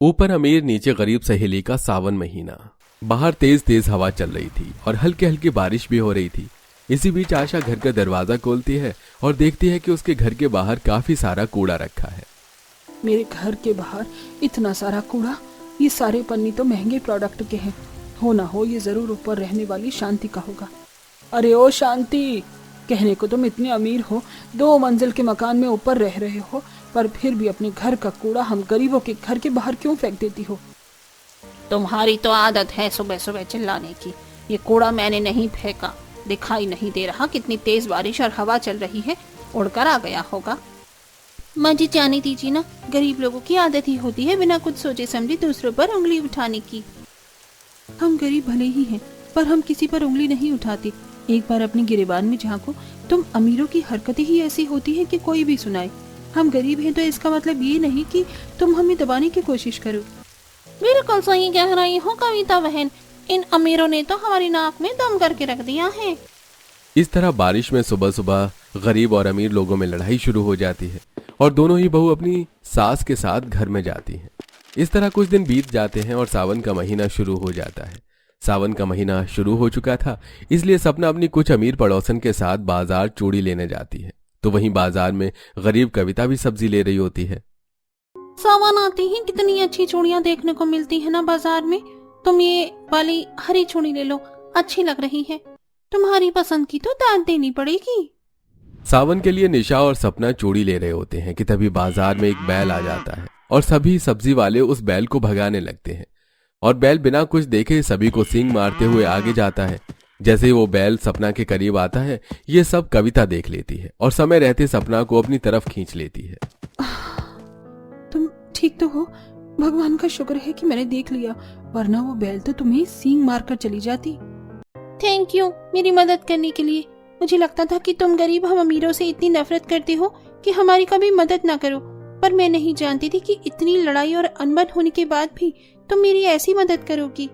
ऊपर अमीर नीचे गरीब सहेली का सावन महीना। बाहर तेज तेज हवा चल रही थी और हल्की हल्की बारिश भी हो रही थी। इसी बीच आशा घर का दरवाजा खोलती है और देखती है कि उसके घर के बाहर काफी सारा कूड़ा रखा है। मेरे घर के बाहर इतना सारा कूड़ा, ये सारे पन्नी तो महंगे प्रोडक्ट के हैं। हो ना हो ये जरूर ऊपर रहने वाली शांति का होगा। अरे ओ शांति, कहने को तुम इतने अमीर हो, 2 मंजिल के मकान में ऊपर रह रहे हो, पर फिर भी अपने घर का कूड़ा हम गरीबों के घर के बाहर क्यों फेंक देती हो? तुम्हारी तो आदत है सुबह सुबह चिल्लाने की। ये कूड़ा मैंने नहीं फेंका, दिखाई नहीं दे रहा कितनी तेज बारिश और हवा चल रही है, उड़कर आ गया होगा। मुझे जाने दीजिए ना, गरीब लोगों की आदत ही होती है बिना कुछ सोचे समझे दूसरों पर उंगली उठाने की। हम गरीब भले ही हैं, पर हम किसी पर उंगली नहीं उठाते। एक बार अपनी गिरेबान में झांको, तुम अमीरों की हरकतें ही ऐसी होती हैं कि कोई भी सुनाए। हम गरीब हैं तो इसका मतलब ये नहीं कि तुम हमें दबाने की कोशिश करो। बिल्कुल सही कह रही हो कविता बहन, इन अमीरों ने तो हमारी नाक में दम करके रख दिया है। इस तरह बारिश में सुबह सुबह गरीब और अमीर लोगों में लड़ाई शुरू हो जाती है और दोनों ही बहू अपनी सास के साथ घर में जाती हैं। इस तरह कुछ दिन बीत जाते हैं और सावन का महीना शुरू हो जाता है। सावन का महीना शुरू हो चुका था, इसलिए सपना अपनी कुछ अमीर पड़ोसन के साथ बाजार चूड़ी लेने जाती है। तो वहीं बाजार में गरीब कविता भी सब्जी ले रही होती है। सावन आती ही कितनी अच्छी चूड़ियां देखने को मिलती है ना बाजार में। तुम ये वाली हरी चूड़ी ले लो, अच्छी लग रही है। तुम्हारी पसंद की तो दाद देनी पड़ेगी। सावन के लिए निशा और सपना चूड़ी ले रहे होते हैं कि तभी बाजार में एक बैल आ जाता है और सभी सब्जी वाले उस बैल को भगाने लगते हैं और बैल बिना कुछ देखे सभी को सींग मारते हुए आगे जाता है। जैसे ही वो बैल सपना के करीब आता है, ये सब कविता देख लेती है और समय रहते सपना को अपनी तरफ खींच लेती है। तुम ठीक तो हो? भगवान का शुक्र है कि मैंने देख लिया, वरना वो बैल तो तुम्हें सींग मारकर चली जाती। थैंक यू मेरी मदद करने के लिए। मुझे लगता था कि तुम गरीब हम अमीरों से इतनी नफरत करते हो कि हमारी कभी मदद ना करो, पर मैं नहीं जानती थी कि इतनी लड़ाई और अनबन होने के बाद भी तुम मेरी ऐसी मदद करोगी।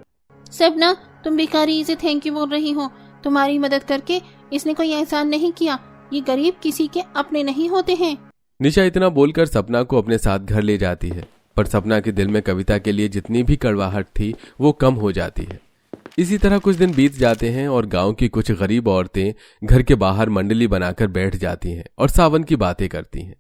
सपना, तुम बेकारी से थैंक यू बोल रही हो। तुम्हारी मदद करके इसने कोई एहसान नहीं किया। ये गरीब किसी के अपने नहीं होते हैं। निशा इतना बोलकर सपना को अपने साथ घर ले जाती है, पर सपना के दिल में कविता के लिए जितनी भी कड़वाहट थी वो कम हो जाती है। इसी तरह कुछ दिन बीत जाते हैं और गांव की कुछ गरीब औरतें घर के बाहर मंडली बनाकर बैठ जाती हैं और सावन की बातें करती हैं।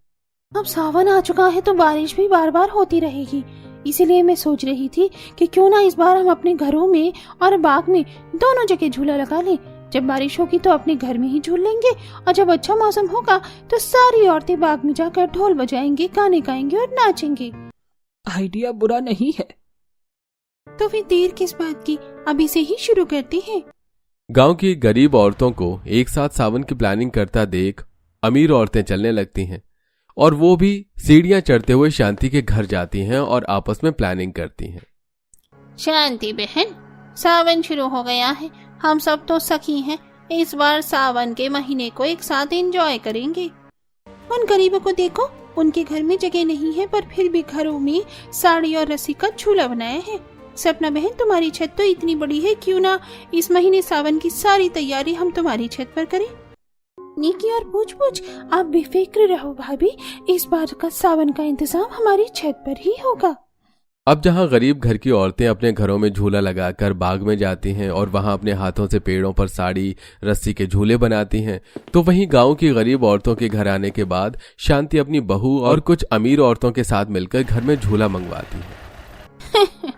अब सावन आ चुका है तो बारिश भी बार बार होती रहेगी, इसीलिए मैं सोच रही थी कि क्यों ना इस बार हम अपने घरों में और बाग में दोनों जगह झूला लगा लें। जब बारिश होगी तो अपने घर में ही झूल लेंगे और जब अच्छा मौसम होगा तो सारी औरतें बाग में जाकर ढोल बजाएंगे, गाने गाएंगे और नाचेंगे। आइडिया बुरा नहीं है। तो फिर देर किस बात की, अभी से ही शुरू करते हैं। गांव की गरीब औरतों को एक साथ सावन की प्लानिंग करता देख अमीर औरतें चलने लगती हैं और वो भी सीढ़ियां चढ़ते हुए शांति के घर जाती हैं और आपस में प्लानिंग करती हैं। शांति बहन, सावन शुरू हो गया है, हम सब तो सखी हैं। इस बार सावन के महीने को एक साथ एंजॉय करेंगे। उन गरीबों को देखो, उनके घर में जगह नहीं है पर फिर भी घरों में साड़ी और रस्सी का झूला बनाया है। सपना बहन, तुम्हारी छत तो इतनी बड़ी है, क्यों ना इस महीने सावन की सारी तैयारी हम तुम्हारी छत पर करें। नीकी और पूछ आप बेफिक्र रहो भाभी, इस बार का सावन का इंतजाम हमारी छत पर ही होगा। अब जहां गरीब घर की औरतें अपने घरों में झूला लगाकर बाग में जाती हैं और वहां अपने हाथों से पेड़ों पर साड़ी रस्सी के झूले बनाती हैं, तो वहीं गांव की गरीब औरतों के घर आने के बाद शांति अपनी बहू और कुछ अमीर औरतों के साथ मिलकर घर में झूला मंगवाती है।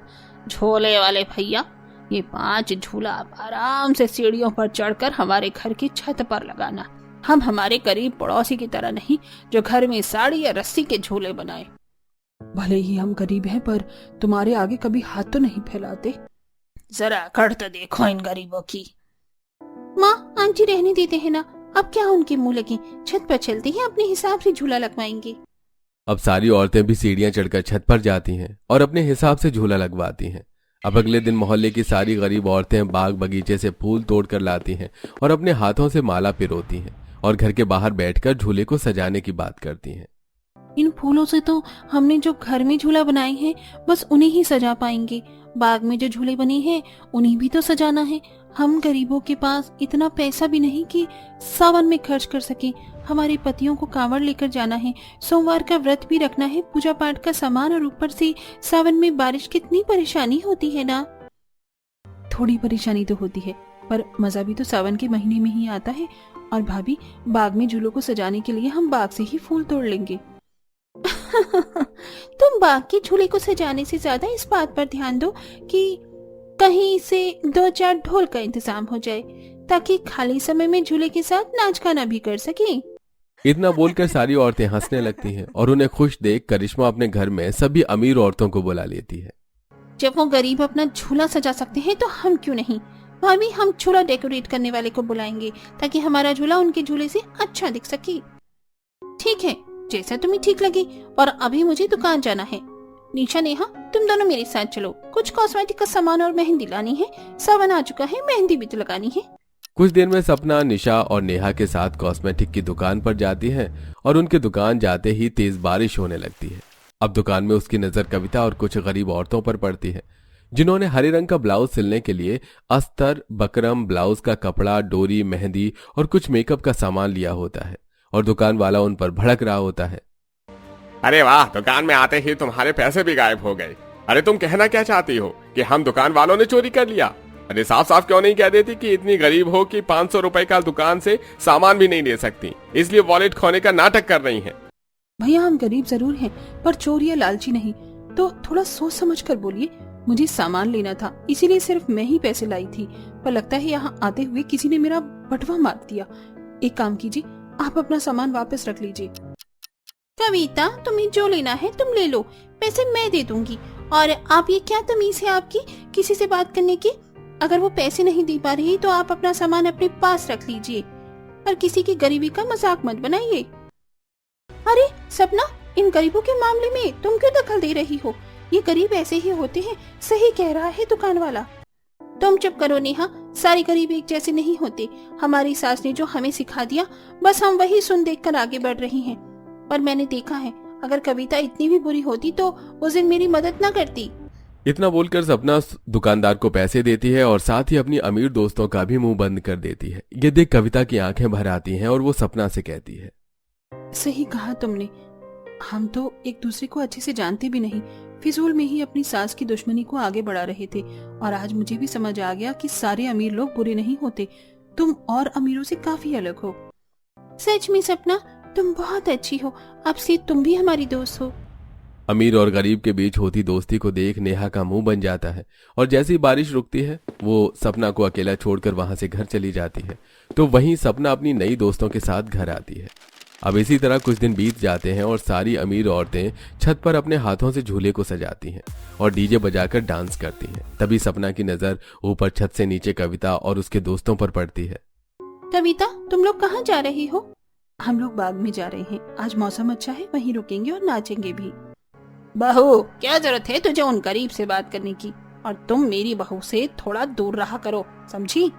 झोले वाले भैया, ये 5 झूला आप आराम से सीढ़ियों पर चढ़कर हमारे घर की छत पर लगाना। हम हमारे गरीब पड़ोसी की तरह नहीं जो घर में साड़ी या रस्सी के झूले बनाए। भले ही हम गरीब हैं, पर तुम्हारे आगे कभी हाथ तो नहीं फैलाते। जरा कर तो देखो इन गरीबों की। माँ, आंटी रहने देते हैं ना, अब क्या उनके मुंह लगी। छत पर चलते हैं, अपने हिसाब से झूला लगवाएंगे। अब सारी औरतें भी सीढ़ियां चढ़कर छत पर जाती हैं और अपने हिसाब से झूला लगवाती हैं। अब अगले दिन मोहल्ले की सारी गरीब औरतें बाग बगीचे से फूल तोड़कर लाती हैं और अपने हाथों से माला पिरोती हैं और घर के बाहर बैठकर झूले को सजाने की बात करती हैं। इन फूलों से तो हमने जो घर में झूला बनाए हैं बस उन्हें ही सजा पाएंगे। बाग में जो झूले बने हैं उन्हें भी तो सजाना है। हम गरीबों के पास इतना पैसा भी नहीं कि सावन में खर्च कर सके। हमारे पतियों को कांवड़ लेकर जाना है, सोमवार का व्रत भी रखना है, पूजा पाठ का सामान, और ऊपर से सावन में बारिश, कितनी परेशानी होती है ना। थोड़ी परेशानी तो होती है, पर मजा भी तो सावन के महीने में ही आता है। और भाभी, बाग में झूलों को सजाने के लिए हम बाग से ही फूल तोड़ लेंगे। तुम बाग के झूले को सजाने से ज्यादा इस बात पर ध्यान दो कि कहीं से 2-4 ढोल का इंतजाम हो जाए, ताकि खाली समय में झूले के साथ नाच गाना भी कर सके। इतना बोलकर सारी औरतें हंसने लगती हैं और उन्हें खुश देख करिश्मा अपने घर में सभी अमीर औरतों को बुला लेती है। जब वो गरीब अपना झूला सजा सकते हैं तो हम क्यों नहीं। भाभी, हम झूला डेकोरेट करने वाले को बुलाएंगे ताकि हमारा झूला उनके झूले से अच्छा दिख सके। ठीक है, जैसा तुम्हें ठीक लगे। और अभी मुझे दुकान जाना है। निशा, नेहा, तुम दोनों मेरे साथ चलो। कुछ कॉस्मेटिक का सामान और मेहंदी लानी है। सावन आ चुका है, मेहंदी भी तो लगानी है। कुछ देर में सपना निशा और नेहा के साथ कॉस्मेटिक की दुकान पर जाती है और उनकी दुकान जाते ही तेज बारिश होने लगती है। अब दुकान में उसकी नजर कविता और कुछ गरीब औरतों पर पड़ती है, जिन्होंने हरे रंग का ब्लाउज सिलने के लिए अस्तर, बकरम, ब्लाउज का कपड़ा, डोरी, मेहंदी और कुछ मेकअप का सामान लिया होता है और दुकान वाला उन पर भड़क रहा होता है। अरे वाह, दुकान में आते ही तुम्हारे पैसे भी गायब हो गए। अरे तुम कहना क्या चाहती हो कि हम दुकान वालों ने चोरी कर लिया? अरे साफ साफ क्यों नहीं कह देती कि इतनी गरीब हो कि 500 रुपए का दुकान से सामान भी नहीं ले सकती, इसलिए वॉलेट खोने का नाटक कर रही हैं। भैया, हम गरीब जरूर हैं, पर चोर या लालची नहीं, तो थोड़ा सोच समझ कर बोलिए। मुझे सामान लेना था, इसीलिए सिर्फ मैं ही पैसे लाई थी, पर लगता है यहाँ आते हुए किसी ने मेरा बटवा मार दिया। एक काम कीजिए, आप अपना सामान वापस रख लीजिए। कविता, तुम्हें जो लेना है तुम ले लो, पैसे मैं दे दूंगी। और आप, ये क्या तमीज है आपकी किसी से बात करने की? अगर वो पैसे नहीं दे पा रही तो आप अपना सामान अपने पास रख लीजिए, पर किसी की गरीबी का मजाक मत बनाइए। अरे सपना, इन गरीबों के मामले में तुम क्यों दखल दे रही हो? ये गरीब ऐसे ही होते हैं, सही कह रहा है दुकान वाला। तुम चुप करो नेहा, सारे गरीब एक जैसे नहीं होते। हमारी सास ने जो हमें सिखा दिया, बस हम वही सुन देखकर आगे बढ़ रही हैं। पर मैंने देखा है, अगर कविता इतनी भी बुरी होती तो उस दिन मेरी मदद न करती। इतना बोलकर सपना दुकानदार को पैसे देती है और साथ ही अपनी अमीर दोस्तों का भी मुंह बंद कर देती है। ये देख कविता की आंखें भर आती हैं और वो सपना से कहती है, सही कहा तुमने, हम तो एक दूसरे को अच्छे से जानते भी नहीं, फिजूल में ही अपनी सास की दुश्मनी को आगे बढ़ा रहे थे। और आज मुझे भी समझ आ गया कि सारे अमीर लोग बुरे नहीं होते, तुम और अमीरों से काफी अलग हो। सच में सपना, तुम बहुत अच्छी हो, अब से तुम भी हमारी दोस्त हो। अमीर और गरीब के बीच होती दोस्ती को देख नेहा का मुंह बन जाता है और जैसे ही बारिश रुकती है वो सपना को अकेला छोड़कर वहां से घर चली जाती है। तो वहीं सपना अपनी नई दोस्तों के साथ घर आती है। अब इसी तरह कुछ दिन बीत जाते हैं और सारी अमीर औरतें छत पर अपने हाथों से झूले को सजाती हैं और डीजे बजाकर डांस करती हैं। तभी सपना की नजर ऊपर छत से नीचे कविता और उसके दोस्तों पर पड़ती है। कविता, तुम लोग कहाँ जा रही हो? हम लोग बाग में जा रहे हैं, आज मौसम अच्छा है, वहीं रुकेंगे और नाचेंगे भी। बहू, क्या जरूरत है तुझे उन गरीब से बात करने की? और तुम मेरी बहू से थोड़ा दूर रहा करो, समझी?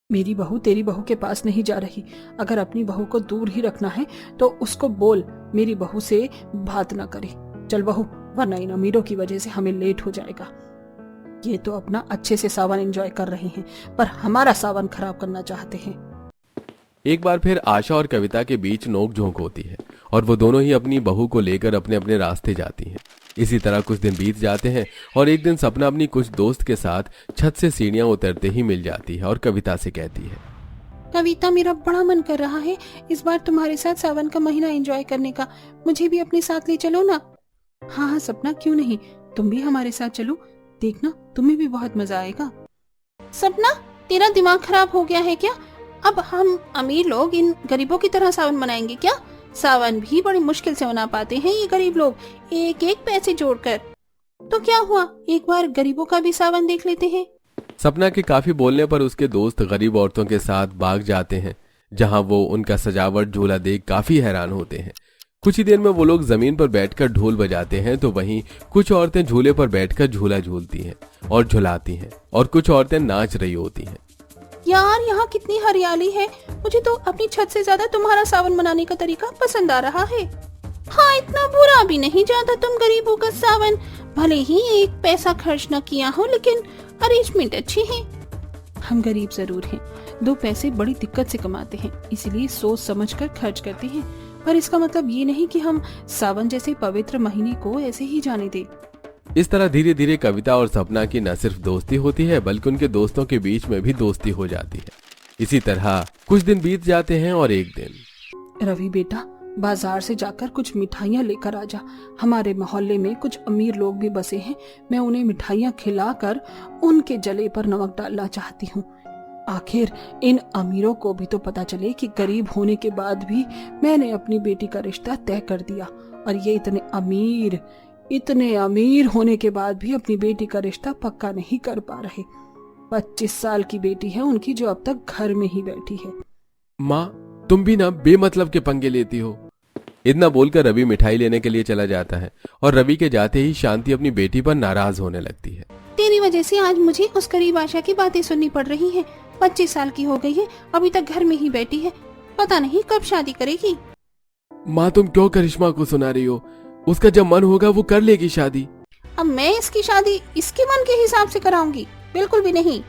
मेरी बहू तेरी बहू के पास नहीं जा रही। अगर अपनी बहू को दूर ही रखना है तो उसको बोल मेरी बहू से बात न करे। चल बहू, वरना इन अमीरों की वजह से हमें लेट हो जाएगा। ये तो अपना अच्छे से सावन एंजॉय कर रहे हैं, पर हमारा सावन खराब करना चाहते हैं। एक बार फिर आशा और कविता के बीच नोक-झोंक होती है और वो दोनों ही अपनी बहू को लेकर अपने अपने रास्ते जाती हैं। इसी तरह कुछ दिन बीत जाते हैं और एक दिन सपना अपनी कुछ दोस्त के साथ छत से सीढ़ियां उतरते ही मिल जाती है और कविता से कहती है, कविता, मेरा बड़ा मन कर रहा है इस बार तुम्हारे साथ सावन का महीना एंजॉय करने का, मुझे भी अपने साथ ले चलो ना। हाँ हाँ सपना, क्यों नहीं, तुम भी हमारे साथ चलो, देखना तुम्हें भी बहुत मजा आएगा। सपना, तेरा दिमाग खराब हो गया है क्या? अब हम अमीर लोग इन गरीबों की तरह सावन मनाएंगे क्या? सावन भी बड़ी मुश्किल से मना पाते हैं ये गरीब लोग, एक एक पैसे जोड़कर। तो क्या हुआ, एक बार गरीबों का भी सावन देख लेते हैं। सपना के काफी बोलने पर उसके दोस्त गरीब औरतों के साथ बाग जाते हैं, जहां वो उनका सजावट झूला देख काफी हैरान होते हैं। कुछ ही देर में वो लोग जमीन पर बैठकर ढोल बजाते हैं, तो वहीं कुछ औरतें झूले पर बैठकर झूला झूलती हैं और झुलाती हैं और कुछ औरतें नाच रही होती हैं। यार, यहाँ कितनी हरियाली है, मुझे तो अपनी छत से ज्यादा तुम्हारा सावन मनाने का तरीका पसंद आ रहा है। हाँ, इतना बुरा भी नहीं जाता तुम गरीबों का सावन। भले ही एक पैसा खर्च न किया हो, लेकिन अरेंजमेंट अच्छी है। हम गरीब जरूर हैं, 2 पैसे बड़ी दिक्कत से कमाते हैं, इसलिए सोच समझकर खर्च करते हैं, पर इसका मतलब ये नहीं कि हम सावन जैसे पवित्र महीने को ऐसे ही जाने दें। इस तरह धीरे धीरे कविता और सपना की न सिर्फ दोस्ती होती है बल्कि उनके दोस्तों के बीच में भी दोस्ती हो जाती है। इसी तरह कुछ दिन बीत जाते हैं और एक दिन, रवि बेटा, बाजार से जाकर कुछ मिठाइयाँ लेकर आ जा। हमारे मोहल्ले में कुछ अमीर लोग भी बसे हैं, मैं उन्हें मिठाइयाँ खिलाकर उनके जले पर नमक डालना चाहती हूँ। आखिर इन अमीरों को भी तो पता चले कि गरीब होने के बाद भी मैंने अपनी बेटी का रिश्ता तय कर दिया, और ये इतने अमीर होने के बाद भी अपनी बेटी का रिश्ता पक्का नहीं कर पा रहे। 25 साल की बेटी है उनकी, जो अब तक घर में ही बैठी है। माँ, तुम भी ना बेमतलब के पंगे लेती हो। इतना बोलकर रवि मिठाई लेने के लिए चला जाता है और रवि के जाते ही शांति अपनी बेटी पर नाराज होने लगती है। तेरी वजह से आज मुझे उस गरीब आशा की बातें सुननी पड़ रही हैं। 25 साल की हो गई है, अभी तक घर में ही बैठी है, पता नहीं कब शादी करेगी। माँ, तुम क्यों करिश्मा को सुना रही हो? उसका जब मन होगा वो कर लेगी शादी। अब मैं इसकी शादी इसके मन के हिसाब से कराऊंगी? बिल्कुल भी नहीं।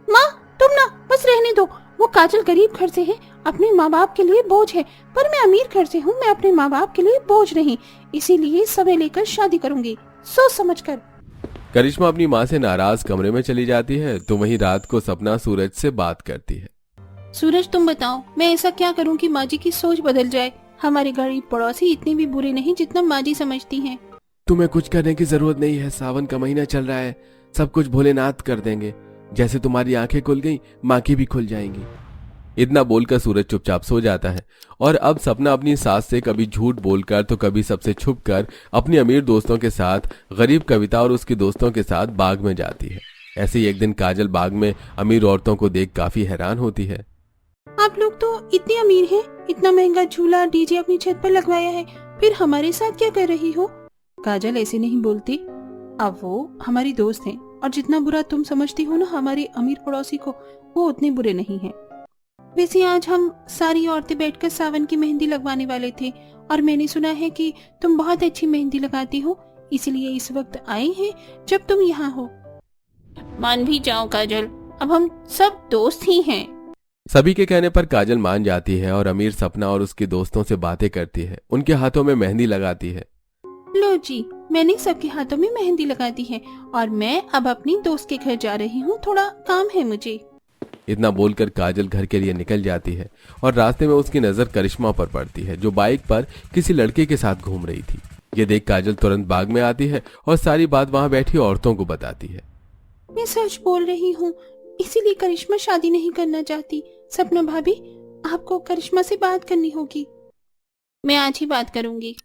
माँ, तुम ना बस रहने दो। वो काजल गरीब घर से है, अपने माँ बाप के लिए बोझ है, पर मैं अमीर घर से हूँ, मैं अपने माँ बाप के लिए बोझ नहीं, इसीलिए समय लेकर शादी करूंगी, सोच समझ कर। करिश्मा अपनी माँ से नाराज कमरे में चली जाती है तो वहीं रात को सपना सूरज से बात करती है। सूरज, तुम बताओ, मैं ऐसा क्या करूं कि माँ जी की सोच बदल जाए? हमारे गरीब पड़ोसी इतने भी बुरे नहीं जितना माँ जी समझती हैं। तुम्हें कुछ करने की जरूरत नहीं है, सावन का महीना चल रहा है, सब कुछ भोलेनाथ कर देंगे। जैसे तुम्हारी आंखें खुल गई, माँ की भी खुल जाएंगी। इतना बोलकर सूरज चुपचाप सो जाता है और अब सपना अपनी सास से कभी झूठ बोलकर तो कभी सबसे छुपकर अपनी अमीर दोस्तों के साथ गरीब कविता और उसके दोस्तों के साथ बाग में जाती है। ऐसे ही एक दिन काजल बाग में अमीर औरतों को देख काफी हैरान होती है। आप लोग तो इतने अमीर हैं, इतना महंगा झूला डीजे अपनी छत पर लगवाया है, फिर हमारे साथ क्या कर रही हो? काजल ऐसे नहीं बोलती, अब वो हमारी दोस्त हैं, और जितना बुरा तुम समझती हो ना हमारे अमीर पड़ोसी को, वो उतने बुरे नहीं हैं। वैसे आज हम सारी औरतें बैठकर सावन की मेहंदी लगवाने वाले थे, और मैंने सुना है कि तुम बहुत अच्छी मेहंदी लगाती हो, इसलिए इस वक्त आए हैं जब तुम यहाँ हो। मान भी जाओ काजल, अब हम सब दोस्त ही हैं। सभी के कहने पर काजल मान जाती है और अमीर सपना और उसके दोस्तों से बातें करती है, उनके हाथों में मेहंदी लगाती है। लो जी, मैंने सबके हाथों में मेहंदी लगा दी है, और मैं अब अपनी दोस्त के घर जा रही हूँ, थोड़ा काम है मुझे। इतना बोलकर काजल घर के लिए निकल जाती है और रास्ते में उसकी नजर करिश्मा पर पड़ती है, जो बाइक पर किसी लड़के के साथ घूम रही थी। ये देख काजल तुरंत बाग में आती है और सारी बात वहाँ बैठी औरतों को बताती है। मैं सच बोल रही हूँ, इसीलिए करिश्मा शादी नहीं करना चाहती। सपना भाभी, आपको करिश्मा से बात करनी होगी। मैं आज ही बात करूंगी।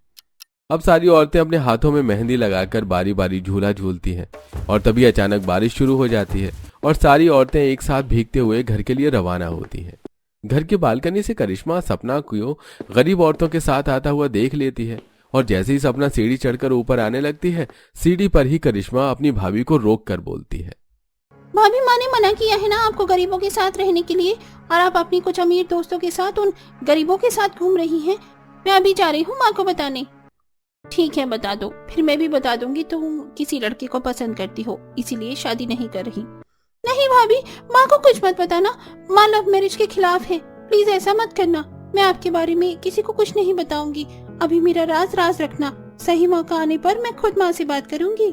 अब सारी औरतें अपने हाथों में मेहंदी लगाकर बारी बारी झूला झूलती हैं और तभी अचानक बारिश शुरू हो जाती है और सारी औरतें एक साथ भीगते हुए घर के लिए रवाना होती हैं। घर की बालकनी से करिश्मा सपना को गरीब औरतों के साथ आता हुआ देख लेती है और जैसे ही सपना सीढ़ी चढ़कर ऊपर आने लगती है, सीढ़ी पर ही करिश्मा अपनी भाभी को रोक कर बोलती है। भाभी, माँ ने मना किया है ना आपको गरीबों के साथ रहने के लिए, और आप अपनी कुछ अमीर दोस्तों के साथ उन गरीबों के साथ घूम रही हैं। मैं अभी जा रही हूँ माँ को बताने। ठीक है, बता दो, फिर मैं भी बता दूंगी तुम किसी लड़के को पसंद करती हो, इसीलिए शादी नहीं कर रही। नहीं भाभी, माँ को कुछ मत बताना, माँ लव मैरिज के खिलाफ है, प्लीज ऐसा मत करना। मैं आपके बारे में किसी को कुछ नहीं बताऊंगी, अभी मेरा राज राज रखना, सही मौका आने पर मैं खुद माँ से बात करूंगी।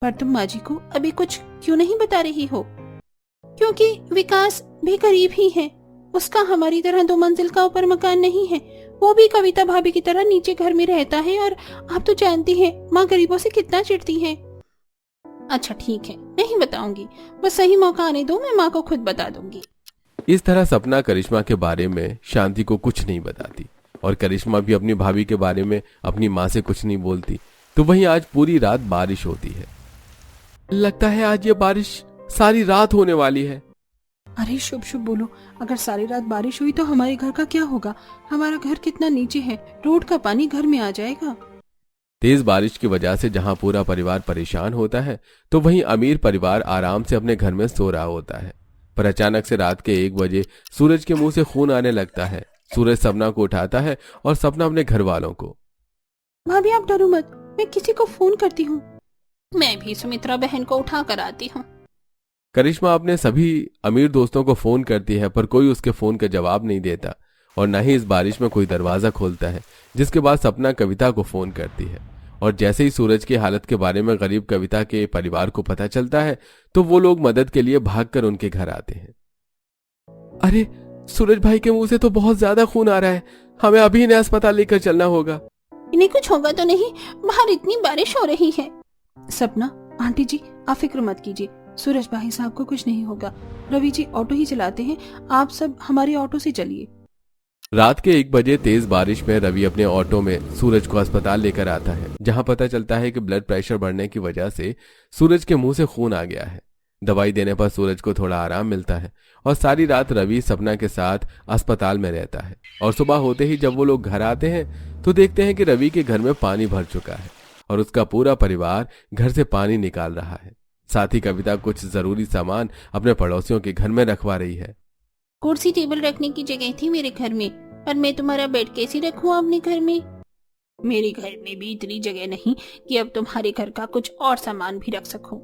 पर तुम माँ जी को अभी कुछ क्यों नहीं बता रही हो? क्योंकि विकास भी गरीब ही है, उसका हमारी तरह 2 मंजिल का ऊपर मकान नहीं है, वो भी कविता भाभी की तरह नीचे घर में रहता है, और आप तो जानती हैं माँ गरीबों से कितना चिढ़ती है। अच्छा ठीक है, नहीं बताऊंगी, बस सही मौका आने दो, मैं माँ को खुद बता दूंगी। इस तरह सपना करिश्मा के बारे में शांति को कुछ नहीं बताती और करिश्मा भी अपनी भाभी के बारे में अपनी माँ से कुछ नहीं बोलती। तो वहीं आज पूरी रात बारिश होती है। लगता है आज ये बारिश सारी रात होने वाली है। अरे शुभ शुभ बोलो, अगर सारी रात बारिश हुई तो हमारे घर का क्या होगा? हमारा घर कितना नीचे है, रोड का पानी घर में आ जाएगा। तेज बारिश की वजह से जहां पूरा परिवार परेशान होता है तो वहीं अमीर परिवार आराम से अपने घर में सो रहा होता है। पर अचानक से रात के 1 बजे सूरज के मुंह से खून आने लगता है। सूरज सपना को उठाता है और सपना अपने घर वालों को, भाभी आप डरो मत, मैं किसी को फोन करती हूँ। मैं भी सुमित्रा बहन को उठा कर आती हूँ। करिश्मा अपने सभी अमीर दोस्तों को फोन करती है, पर कोई उसके फोन का जवाब नहीं देता और न ही इस बारिश में कोई दरवाजा खोलता है। जिसके बाद सपना कविता को फोन करती है और जैसे ही सूरज की हालत के बारे में गरीब कविता के परिवार को पता चलता है तो वो लोग मदद के लिए भागकर उनके घर आते हैं। अरे, सूरज भाई के मुंह से तो बहुत ज्यादा खून आ रहा है, हमें अभी इन्हें अस्पताल लेकर चलना होगा। इन्हें कुछ होगा तो नहीं? बाहर इतनी बारिश हो रही है। सपना, आंटी जी आप फिक्र मत कीजिए, सूरज भाई साहब को कुछ नहीं होगा। रवि जी ऑटो ही चलाते हैं, आप सब हमारे ऑटो से चलिए। रात के 1 बजे तेज बारिश में रवि अपने ऑटो में सूरज को अस्पताल लेकर आता है, जहां पता चलता है कि ब्लड प्रेशर बढ़ने की वजह से सूरज के मुंह से खून आ गया है। दवाई देने पर सूरज को थोड़ा आराम मिलता है और सारी रात रवि सपना के साथ अस्पताल में रहता है। और सुबह होते ही जब वो लोग घर आते हैं तो देखते हैं कि रवि के घर में पानी भर चुका है और उसका पूरा परिवार घर से पानी निकाल रहा है। साथ ही कविता कुछ जरूरी सामान अपने पड़ोसियों के घर में रखवा रही है। कुर्सी टेबल रखने की जगह थी मेरे घर में, पर मैं तुम्हारा बेड कैसे रखूं अपने घर में? मेरे घर में भी इतनी जगह नहीं कि अब तुम्हारे घर का कुछ और सामान भी रख सकूं।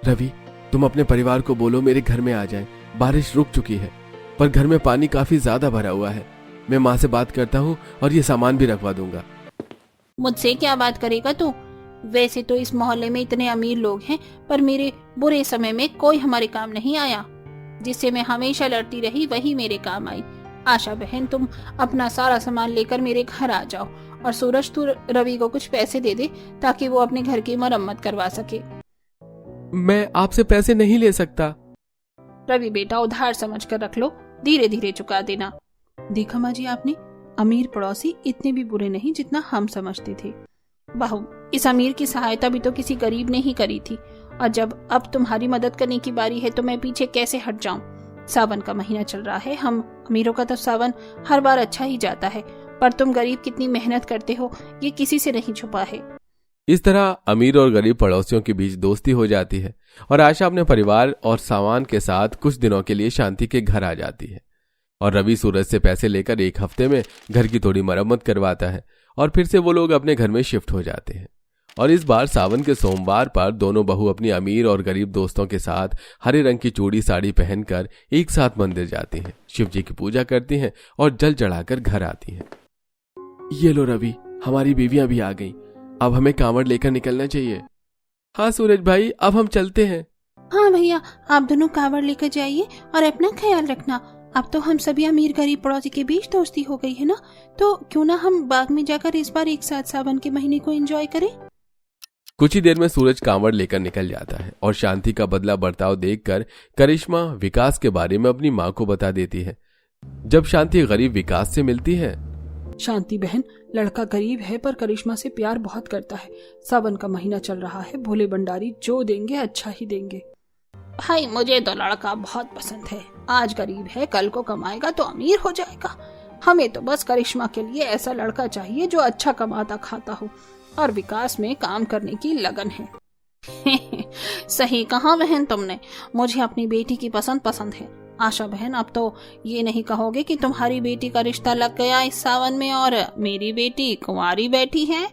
रवि, तुम अपने परिवार को बोलो मेरे घर में आ जाएं। बारिश रुक चुकी है पर घर में पानी काफी ज्यादा भरा हुआ है। मैं माँ से बात करता हूँ और ये सामान भी रखवा दूंगा। मुझसे क्या बात करेगा तू? वैसे तो इस मोहल्ले में इतने अमीर लोग हैं, पर मेरे बुरे समय में कोई हमारे काम नहीं आया। जिससे मैं हमेशा लड़ती रही वही मेरे काम आई। आशा बहन, तुम अपना सारा सामान लेकर मेरे घर आ जाओ और सूरज तू रवि को कुछ पैसे दे दे ताकि वो अपने घर की मरम्मत करवा सके। मैं आपसे पैसे नहीं ले सकता। रवि बेटा, उधार समझ कर रख लो, धीरे धीरे चुका देना। देखा माँ जी आपने, अमीर पड़ोसी इतने भी बुरे नहीं जितना हम समझते थे। बहू, इस अमीर की सहायता भी तो किसी गरीब ने ही करी थी, और जब अब तुम्हारी मदद करने की बारी है तो मैं पीछे कैसे हट जाऊं? सावन का महीना चल रहा है, हम अमीरों का तो सावन हर बार अच्छा ही जाता है, पर तुम गरीब कितनी मेहनत करते हो ये किसी से नहीं छुपा है। इस तरह अमीर और गरीब पड़ोसियों के बीच दोस्ती हो जाती है और आशा अपने परिवार और सामान के साथ कुछ दिनों के लिए शांति के घर आ जाती है। और रवि सूरज से पैसे लेकर 1 हफ्ते में घर की थोड़ी मरम्मत करवाता है और फिर से वो लोग अपने घर में शिफ्ट हो जाते हैं। और इस बार सावन के सोमवार पर दोनों बहू अपनी अमीर और गरीब दोस्तों के साथ हरे रंग की चूड़ी साड़ी पहनकर एक साथ मंदिर जाती हैं, शिव जी की पूजा करती हैं और जल चढ़ाकर घर आती हैं। ये लो रवि, हमारी बीवियां भी आ गईं, अब हमें कांवड़ लेकर निकलना चाहिए। हाँ सूरज भाई, अब हम चलते हैं। हाँ भैया, आप दोनों कांवड़ लेकर जाइए और अपना ख्याल रखना। अब तो हम सभी अमीर गरीब पड़ोसी के बीच दोस्ती हो गई है ना, तो क्यों ना हम बाग में जाकर इस बार एक साथ सावन के महीने को एंजॉय करें। कुछ ही देर में सूरज कांवड़ लेकर निकल जाता है और शांति का बदला बर्ताव देखकर करिश्मा विकास के बारे में अपनी माँ को बता देती है। जब शांति गरीब विकास से मिलती है, शांति बहन, लड़का गरीब है पर करिश्मा से प्यार बहुत करता है। सावन का महीना चल रहा है, भोले भंडारी जो देंगे अच्छा ही देंगे। भाई, मुझे तो लड़का बहुत पसंद है। आज गरीब है, कल को कमाएगा तो अमीर हो जाएगा। हमें तो बस करिश्मा के लिए ऐसा लड़का चाहिए जो अच्छा कमाता खाता हो और विकास में काम करने की लगन है। सही कहा बहन तुमने, मुझे अपनी बेटी की पसंद है। आशा बहन, अब तो ये नहीं कहोगे कि तुम्हारी बेटी का रिश्ता लग गया इस सावन में और मेरी बेटी कुंवारी बैठी है।